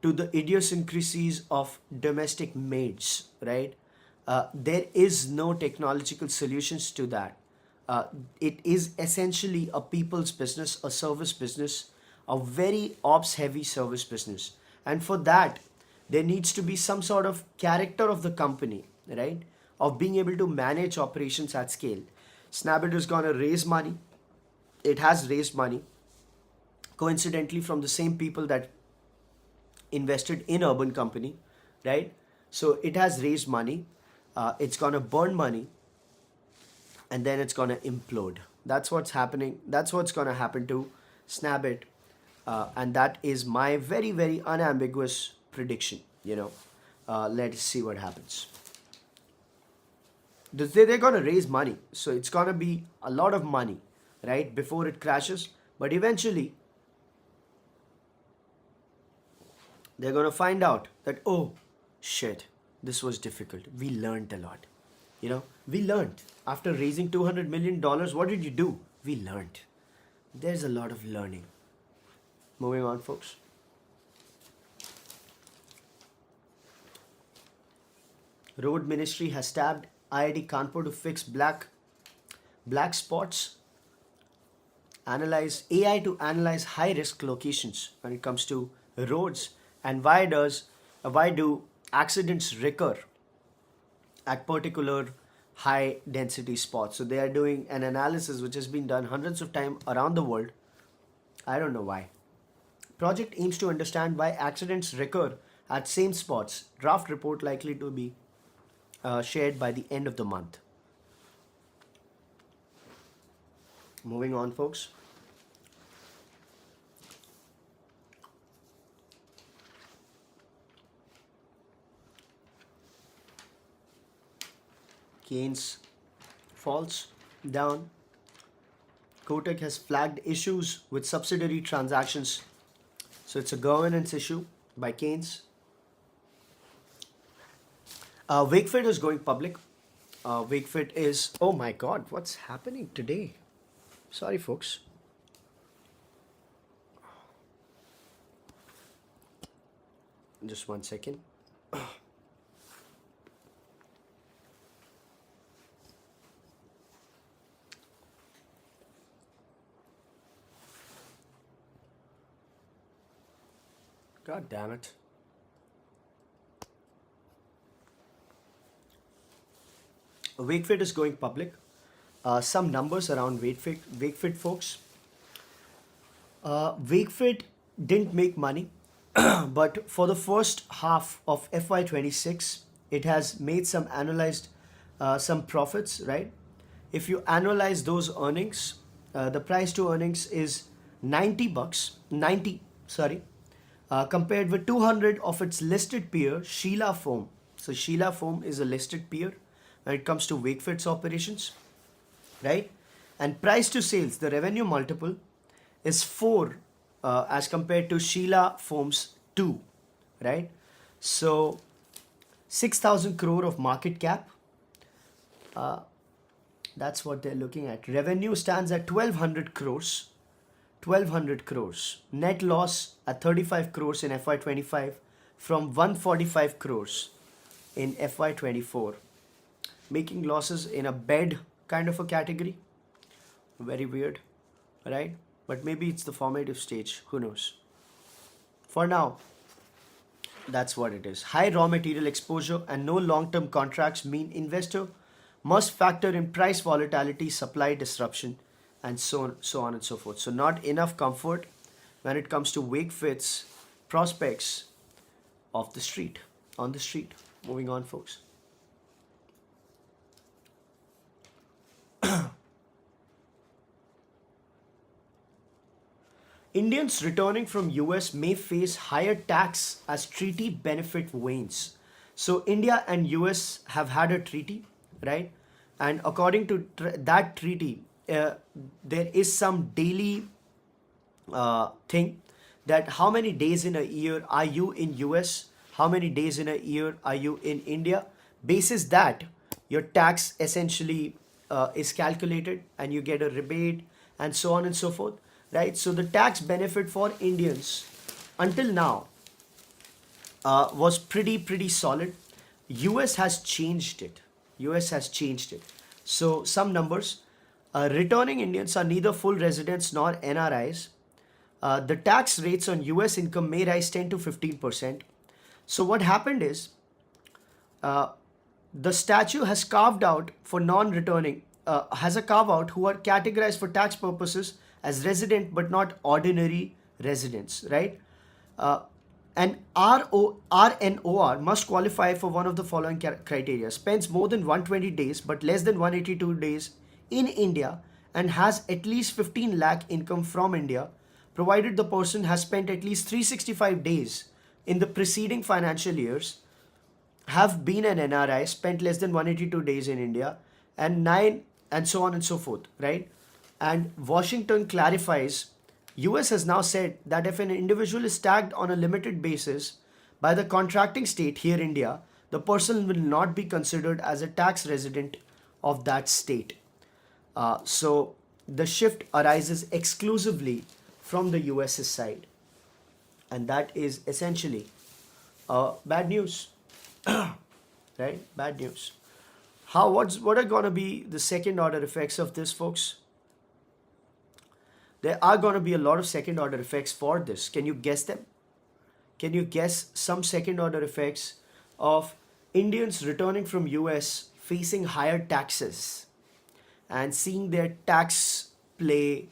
to the idiosyncrasies of domestic maids, right? There is no technological solutions to that. It is essentially a people's business, a service business, a very ops heavy service business. And for that, there needs to be some sort of character of the company, right? Of being able to manage operations at scale. Snapit is going to raise money. It has raised money, coincidentally, from the same people that invested in Urban Company, right? So it has raised money. It's going to burn money, and then it's going to implode. That's what's happening. That's what's going to happen to Snapit. And that is my very, very unambiguous prediction. Let's see what happens. They're going to raise money. So it's going to be a lot of money, right? Before it crashes. But eventually, they're going to find out that, oh, shit, this was difficult. We learned a lot. We learned. After raising $200 million, what did you do? We learned. There's a lot of learning. Moving on, folks. Road Ministry has tabbed IIT Kanpur to fix black spots. Analyze AI to analyze high risk locations when it comes to roads. And why do accidents recur at particular high density spots? So they are doing an analysis which has been done hundreds of times around the world. I don't know why. Project aims to understand why accidents recur at same spots. Draft report likely to be shared by the end of the month. Moving on, folks. Keynes falls down. Kotak has flagged issues with subsidiary transactions. So it's a governance issue by Keynes. Wakefit is going public. Wakefit is... Oh my God, what's happening today? Sorry, folks. Just 1 second. God damn it. Wakefit is going public. Some numbers around Wakefit, folks. Wakefit didn't make money, but for the first half of FY26, it has made some profits, right? If you analyze those earnings, the price to earnings is $90, compared with 200 of its listed peer, Sheela Foam. So Sheela Foam is a listed peer when it comes to Wakefit's operations, right? And price to sales, the revenue multiple is 4 as compared to Sheela Foam's 2, right? So 6,000 crore of market cap. That's what they're looking at. Revenue stands at 1,200 crores. 1,200 crores. Net loss at 35 crores in FY25 from 145 crores in FY24. Making losses in a bed kind of a category. Very weird, right? But maybe it's the formative stage. Who knows? For now, that's what it is. High raw material exposure and no long-term contracts mean investor must factor in price volatility, supply disruption, and so on and so forth. So not enough comfort when it comes to Wakefit's prospects on the street. Moving on, folks. Indians returning from US may face higher tax as treaty benefit wanes. So India and US have had a treaty, right? And according to that treaty, there is some daily thing that how many days in a year are you in US, how many days in a year are you in India. Basis that, your tax essentially is calculated and you get a rebate and so on and so forth, right? So the tax benefit for Indians until now was pretty solid. US has changed it. US has changed it. So some numbers. Returning Indians are neither full residents nor NRIs. The tax rates on US income may rise 10 to 15%. So what happened is, the statute has carved out for non-returning, has a carve out who are categorized for tax purposes as resident but not ordinary residents, right? An RNOR must qualify for one of the following criteria: spends more than 120 days but less than 182 days in India and has at least 15 lakh income from India, provided the person has spent at least 365 days in the preceding financial years, have been an NRI, spent less than 182 days in India, and so on and so forth, right? And Washington clarifies, US has now said that if an individual is tagged on a limited basis by the contracting state, here India, the person will not be considered as a tax resident of that state. So the shift arises exclusively from the US's side, and that is essentially bad news. Right? Bad news. What are going to be the second order effects of this, folks? There are going to be a lot of second order effects for this. Can you guess them? Can you guess some second order effects of Indians returning from US facing higher taxes and seeing their tax play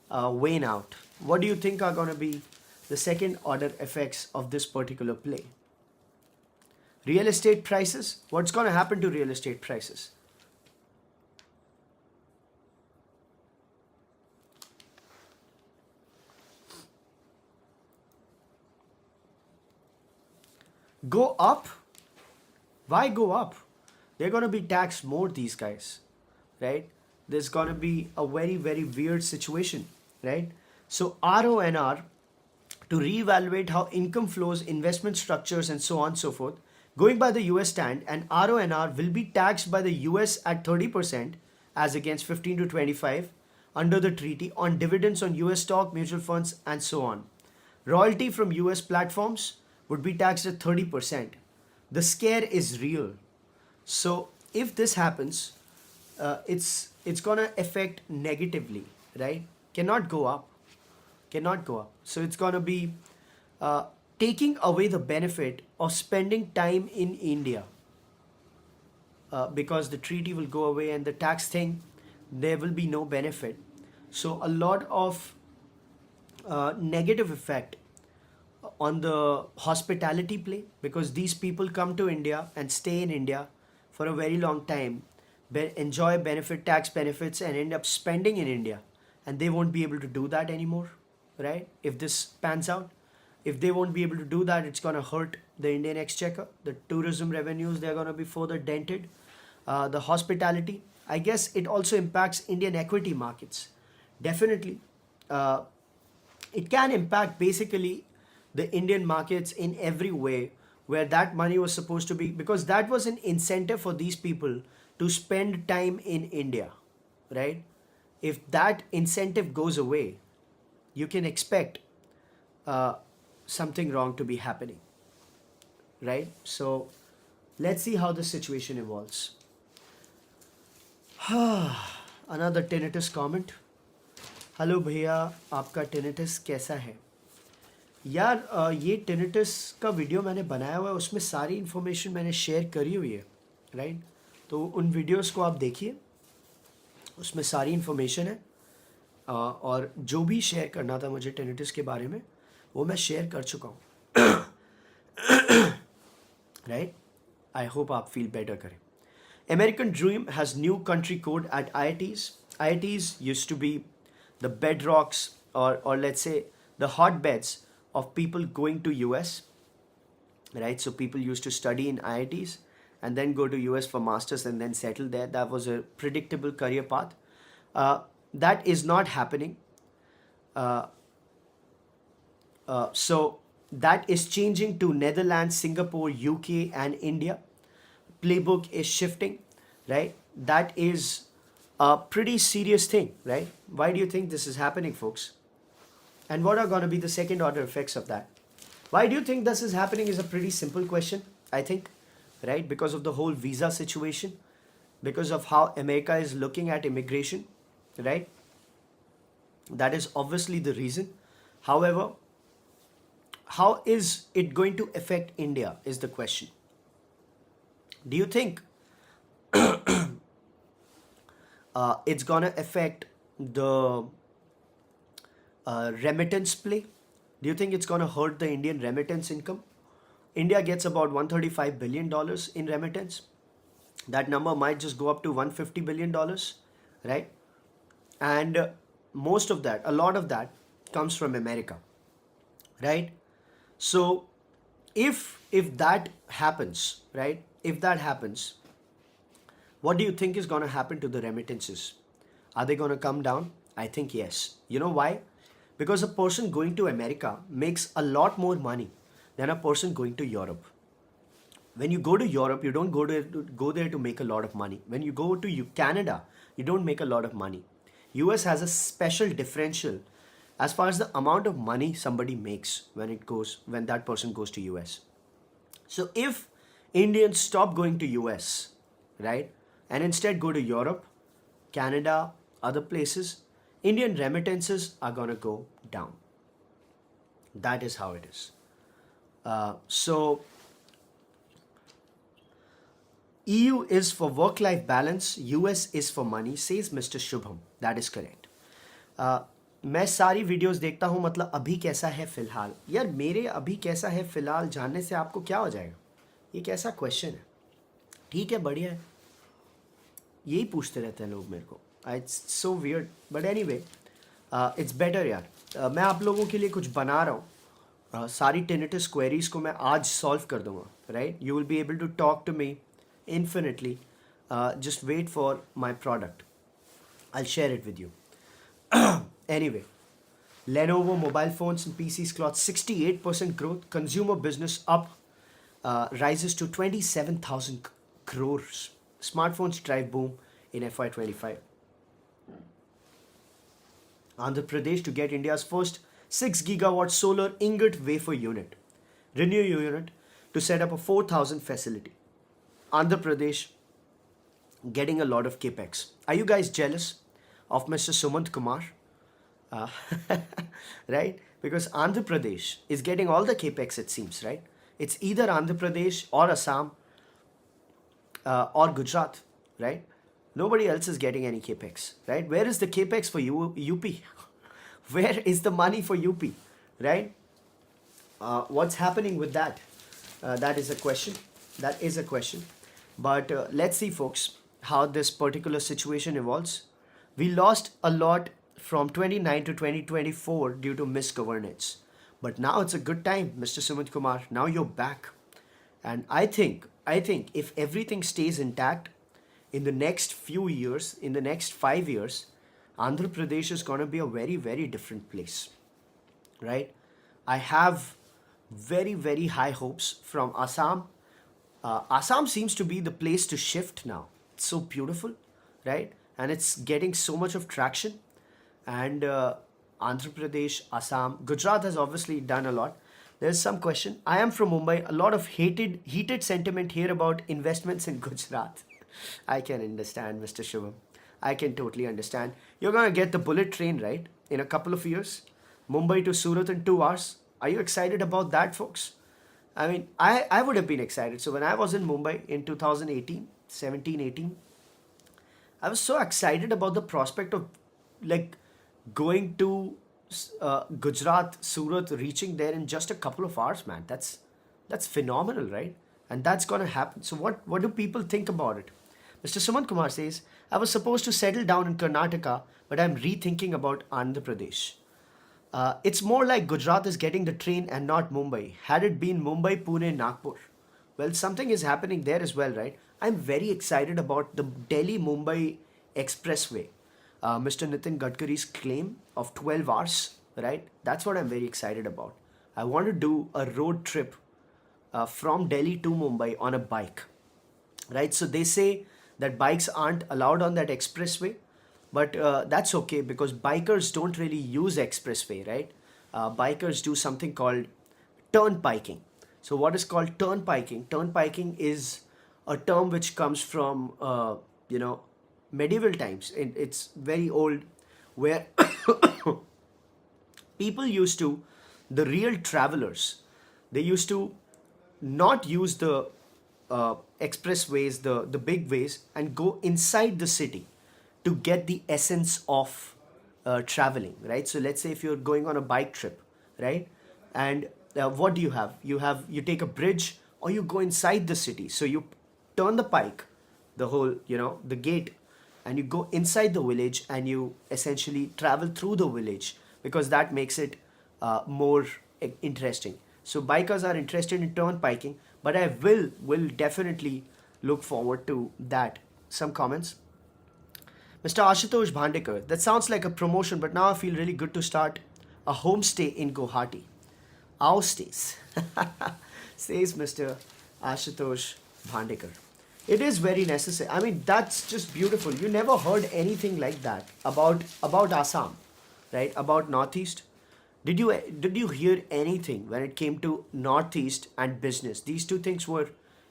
wane out? What do you think are going to be the second order effects of this particular play? Real estate prices. What's going to happen to real estate prices? Go up? Why go up? They're going to be taxed more, these guys, right? There's going to be a very weird situation, right? So RONR, to reevaluate how income flows, investment structures, and so on and so forth. Going by the US stand, an RONR will be taxed by the US at 30% as against 15 to 25 under the treaty on dividends on US stock, mutual funds, and so on. Royalty from US platforms would be taxed at 30%. The scare is real. So if this happens, it's gonna affect negatively, right? Cannot go up. So it's gonna be taking away the benefit of spending time in India, because the treaty will go away and the tax thing, there will be no benefit. So a lot of negative effect on the hospitality play, because these people come to India and stay in India for a very long time, enjoy tax benefits, and end up spending in India, and they won't be able to do that anymore, right? If this pans out, if they won't be able to do that, it's going to hurt the Indian exchequer. The tourism revenues, they're going to be further dented. The hospitality, I guess it also impacts Indian equity markets. Definitely. It can impact basically the Indian markets in every way, where that money was supposed to be, because that was an incentive for these people to spend time in India, right? If that incentive goes away, you can expect something wrong to be happening, right? So let's see how the situation evolves. Another tinnitus comment. Hello भैया, आपका tinnitus कैसा है? यार ये tinnitus का video मैंने बनाया हुआ है, उसमें सारी इन्फॉर्मेशन मैंने शेयर करी हुई है, राइट? तो उन वीडियोस को आप देखिए, उसमें सारी इन्फॉर्मेशन है, और जो भी शेयर करना था मुझे tinnitus के बारे में, वो मैं शेयर कर चुका हूँ, राइट? आई होप आप फील बेटर करें. American Dream has new country code at IITs. IITs used to be the bedrocks, or let's say the hotbeds of people going to US, right? So people used to study in IITs and then go to US for masters and then settle there. That was a predictable career path. That is not happening. So that is changing to Netherlands, Singapore, UK, and India. Playbook is shifting, right? That is a pretty serious thing, right? Why do you think this is happening, folks? And what are going to be the second order effects of that? Why do you think this is happening is a pretty simple question, I think, right? Because of the whole visa situation, because of how America is looking at immigration, right? That is obviously the reason. However, how is it going to affect India is the question. Do you think it's going to affect the remittance play? Do you think it's going to hurt the Indian remittance income? India gets about $135 billion in remittance. That number might just go up to $150 billion, right? And most of that, a lot of that comes from America, right? So if that happens, right? If that happens, what do you think is going to happen to the remittances? Are they going to come down? I think yes. You know why? Because a person going to America makes a lot more money than a person going to Europe. When you go to Europe, you don't go there to make a lot of money. When you go to Canada, you don't make a lot of money. US has a special differential as far as the amount of money somebody makes when that person goes to US. So if Indians stop going to US, right, and instead go to Europe, Canada, other places, Indian remittances are going to go down. That is how it is. So EU is for work-life balance, US is for money, says Mr. Shubham. That is correct. मैं सारी videos देखता हूँ, मतलब अभी कैसा है फिलहाल. यार मेरे अभी कैसा है फिलहाल जानने से आपको क्या हो जाएगा? ये कैसा क्वेश्चन है? ठीक है, बढ़िया है. यही पूछते रहते हैं लोग मेरे को. It's so weird. But anyway, it's better यार. मैं आप लोगों के लिए कुछ बना रहा हूँ. सारी tinnitus queries को मैं आज solve कर दूँगा. Right? You will be able to talk to me infinitely. Just wait for my product. I'll share it with you. Anyway, Lenovo mobile phones and PCs clocked 68% growth. Consumer business up rises to 27,000 crores. Smartphones drive boom in FY25. Andhra Pradesh to get India's first 6 gigawatt solar ingot wafer unit. Renew unit to set up a 4,000 facility. Andhra Pradesh getting a lot of capex. Are you guys jealous of Mr. Sumanth Kumar? Right? Because Andhra Pradesh is getting all the capex, it seems, right? It's either Andhra Pradesh or Assam or Gujarat, right? Nobody else is getting any capex, right? Where is the capex for UP? Where is the money for UP, right? What's happening with that? That is a question. That is a question. But let's see, folks, how this particular situation evolves. We lost a lot from 29 to 2024 due to misgovernance. But now it's a good time, Mr. Sumanth Kumar. Now you're back. And I think if everything stays intact in the next few years, in the next 5 years, Andhra Pradesh is going to be a very, very different place, right? I have very, very high hopes from Assam. Assam seems to be the place to shift now. It's so beautiful, right? And it's getting so much of traction. And Andhra Pradesh, Assam, Gujarat has obviously done a lot. There's some question. I am from Mumbai. A lot of heated sentiment here about investments in Gujarat. I can understand, Mr. Shubham. I can totally understand. You're going to get the bullet train, right? In a couple of years. Mumbai to Surat in 2 hours. Are you excited about that, folks? I mean, I would have been excited. So when I was in Mumbai in 2018, 17, 18, I was so excited about the prospect of like going to Gujarat, Surat, reaching there in just a couple of hours, man. That's phenomenal, right? And that's going to happen. So what do people think about it? Mr. Sumanth Kumar says, I was supposed to settle down in Karnataka, but I'm rethinking about Andhra Pradesh. It's more like Gujarat is getting the train and not Mumbai. Had it been Mumbai, Pune, Nagpur, well, something is happening there as well, right? I'm very excited about the Delhi Mumbai Expressway. Mr. Nitin Gadkari's claim of 12 hours, right? That's what I'm very excited about. I want to do a road trip from Delhi to Mumbai on a bike, right? So they say that bikes aren't allowed on that expressway, but that's okay because bikers don't really use expressway, right? Bikers do something called turnpiking. So what is called turnpiking? Turnpiking is a term which comes from medieval times. It's very old, where people used to, the real travelers, they used to not use the expressways, the big ways, and go inside the city to get the essence of traveling, right? So let's say if you're going on a bike trip, right? And what do you have? You take a bridge, or you go inside the city. So you turn the pike, the whole, the gate, and you go inside the village, and you essentially travel through the village, because that makes it more interesting. So bikers are interested in turnpiking, but I will definitely look forward to that. Some comments. Mr. Ashutosh Bhandekar, that sounds like a promotion, but now I feel really good to start a homestay in Guwahati. Our stays, says Mr. Ashutosh Bhandekar. It is very necessary. I mean, that's just beautiful. You never heard anything like that about Assam, right? About Northeast. Did you hear anything when it came to Northeast and business? These two things were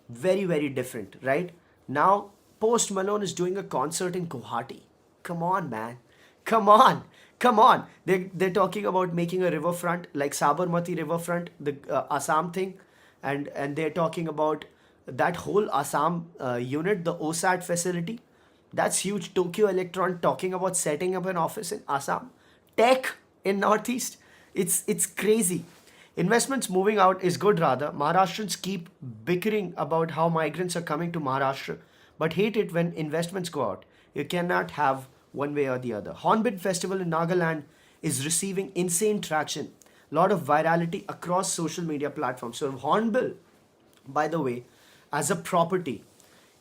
very, very different, right? Now Post Malone is doing a concert in Guwahati. Come on, man. Come on. Come on. They're talking about making a riverfront like Sabarmati riverfront, the Assam thing, and they're talking about that whole Assam unit, the OSAT facility. That's huge. Tokyo Electron talking about setting up an office in Assam. Tech in Northeast. It's crazy. Investments moving out is good rather. Maharashtrians keep bickering about how migrants are coming to Maharashtra, but hate it when investments go out. You cannot have one way or the other. Hornbill Festival in Nagaland is receiving insane traction. A lot of virality across social media platforms. So Hornbill, by the way, as a property,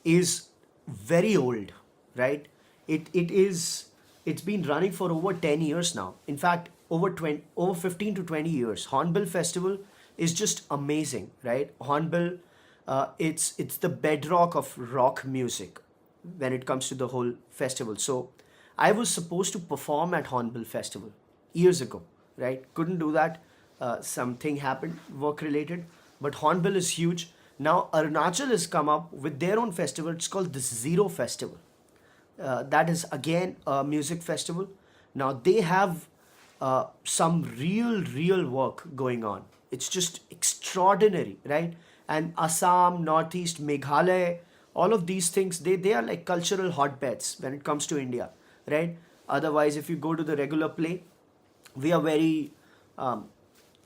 is very old, right? It's been running for over 10 years now. In fact, over 15 to 20 years. Hornbill Festival is just amazing, right? Hornbill, it's the bedrock of rock music when it comes to the whole festival. So I was supposed to perform at Hornbill Festival years ago, right? Couldn't do that. Something happened, work related. But Hornbill is huge. Now Arunachal has come up with their own festival. It's called the Zero Festival. That is again a music festival. Now they have some real work going on. It's just extraordinary, right? And Assam, Northeast, Meghalaya, all of these things, they are like cultural hotbeds when it comes to India, right? Otherwise, if you go to the regular play, we are very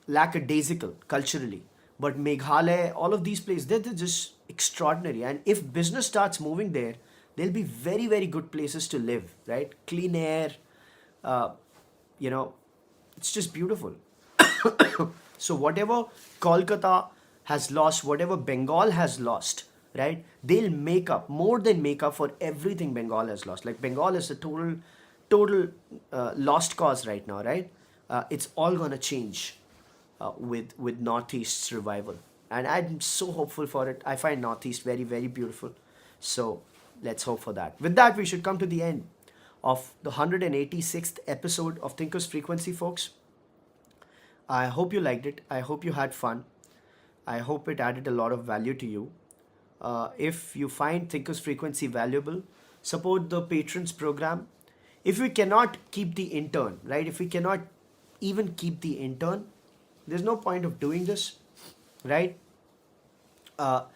lackadaisical culturally. But Meghalaya, all of these places, they're just extraordinary. And if business starts moving there, they'll be very, very good places to live, right? Clean air, you know, it's just beautiful. So whatever Kolkata has lost, whatever Bengal has lost, right? They'll make up, more than make up for everything Bengal has lost. Like Bengal is a total lost cause right now, right? It's all gonna change with Northeast's revival, and I'm so hopeful for it. I find Northeast very, very beautiful. So let's hope for that. With that, we should come to the end of the 186th episode of Thinker's Frequency, folks. I hope you liked it. I hope you had fun. I hope it added a lot of value to you. If you find Thinker's Frequency valuable, support the patrons program. If we cannot keep the intern, right? If we cannot even keep the intern, there's no point of doing this, right? Mr.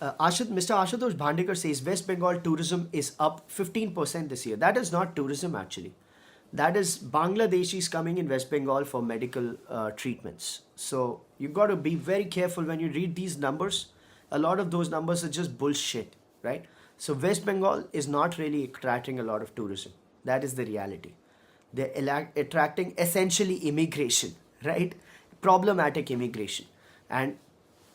Ashutosh Bhandekar says West Bengal tourism is up 15% this year. That is not tourism actually. That is Bangladeshis coming in West Bengal for medical treatments. So you've got to be very careful when you read these numbers. A lot of those numbers are just bullshit, right? So West Bengal is not really attracting a lot of tourism. That is the reality. They're attracting essentially immigration, right? Problematic immigration, and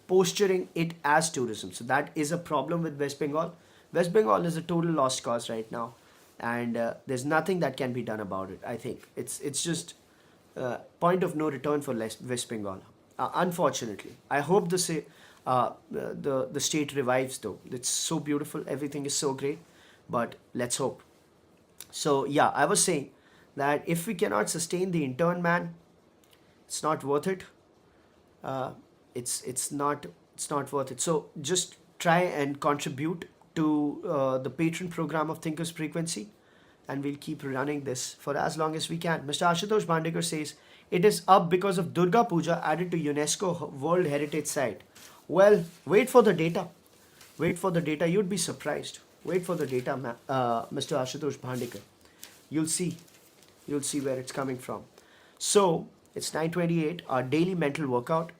posturing it as tourism. So that is a problem with West Bengal. West Bengal is a total lost cause right now, and there's nothing that can be done about it. I think it's just point of no return for West Bengal. Unfortunately, I hope the state revives though. It's so beautiful. Everything is so great, but let's hope. So yeah, I was saying that if we cannot sustain the intern, man, it's not worth it. Uh, it's not worth it. So just try and contribute to the patron program of Thinkers Frequency, and we'll keep running this for as long as we can. Mr. Ashutosh Bandekar says it is up because of Durga Puja added to UNESCO World Heritage Site. Well, wait for the data. Wait for the data. You'd be surprised. Wait for the data, Mr. Ashutosh Bandekar. You'll see. You'll see where it's coming from. So it's 9:28. Our daily mental workout,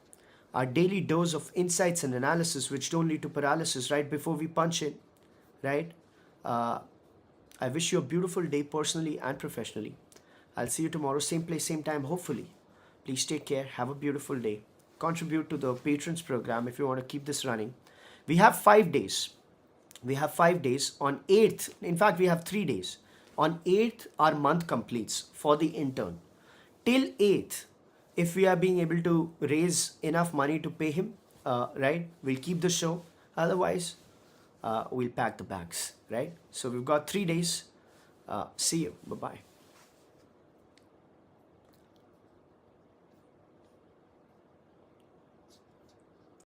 our daily dose of insights and analysis, which don't lead to paralysis. Right before we punch in, right? I wish you a beautiful day personally and professionally. I'll see you tomorrow, same place, same time, hopefully. Please take care. Have a beautiful day. Contribute to the patrons program if you want to keep this running. We have 5 days. We have 5 days. On 8th, in fact, we have 3 days. On 8th, our month completes for the intern. Till 8th, if we are being able to raise enough money to pay him, right, we'll keep the show. Otherwise, we'll pack the bags, right? So we've got 3 days. See you. Bye-bye.